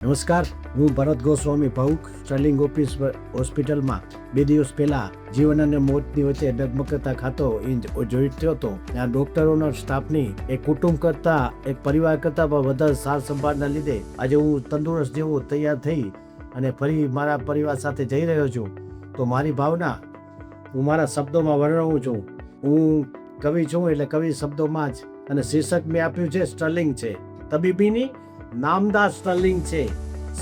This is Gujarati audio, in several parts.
નમસ્કાર, હું ભરત ગોસ્વામી ભાવુક સ્ટર્લિંગ ઓફિસ હોસ્પિટલમાં 2 દિવસ પહેલા જીવન અને મોતની વચ્ચે ડગમગતા ખાતો જોઈ થયો હતો. આ ડોક્ટરોના સ્ટાફની એક કુટુંબ કરતા, એક પરિવાર કરતા પણ વધારે સાર સંભાળના લીધે આજે હું તંદુરસ્ત જેવો તૈયાર થઈ અને ફરી મારા પરિવાર સાથે જઈ રહ્યો છું. તો મારી ભાવના હું મારા શબ્દોમાં વર્ણવું છું. હું કવિ છું એટલે કવિ શબ્દોમાં જ, અને શીર્ષક મેં આપ્યું છે સ્ટર્લિંગ છે. તબીબીની નામદાર સ્ટર્લિંગ છે,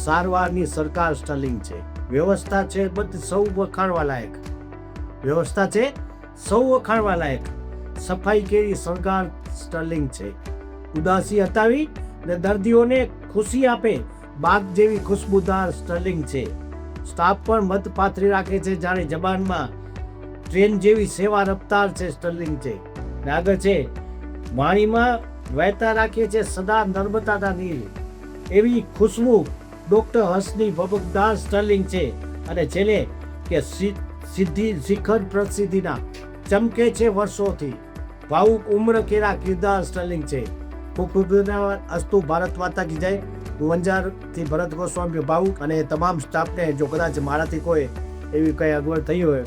સારવારની સરકાર સ્ટર્લિંગ છે, વ્યવસ્થા છે બધી સૌ વખાણવા લાયક, વ્યવસ્થા છે સૌ વખાણવા લાયક, સફાઈ કેરી સરકાર સ્ટર્લિંગ છે, ઉદાસી હટાવી ને દર્દીઓને ખુશી આપે બાગ જેવી ખુશ્બુદાર સ્ટર્લિંગ છે. સ્ટાફ પણ મત પાથરી રાખે છે જાણે જબાનમાં ટ્રેન જેવી સેવા રફતાર છે સ્ટર્લિંગ છે. ને આગળ છે વાણીમાં વહેતા રાખે છે સદા નર્મદાના નીર, એવી ખુશ્બુ ડોક્ટર હર્ષની ભભકદાર સ્ટર્લિંગ છે. અને છેલ્લે કે સિદ્ધિ શિખર પ્રસિદ્ધિના ચમકે છે વર્ષોથી, ભાવુક ઉમ્ર કેરા કિરદાર સ્ટર્લિંગ છે. ખૂબ ખૂબ ધન્યવાદ. અસ્તુ ભારત માતા કી જય. હું અંજારથી ભરત ગોસ્વામી ભાવુક, અને તમામ સ્ટાફને જો કદાચ મારાથી કોઈ એવી કંઈ અગવડ થઈ હોય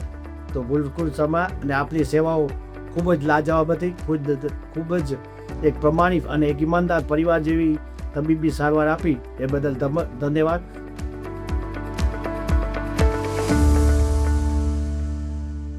તો બિલકુલ ક્ષમા. અને આપની સેવાઓ ખૂબ જ લાજવાબ હતી, ખૂબ જ એક પ્રમાણિક અને એક ઈમાનદાર પરિવાર જેવી તબીબી સારવાર આપી એ બદલ ધન્યવાદ.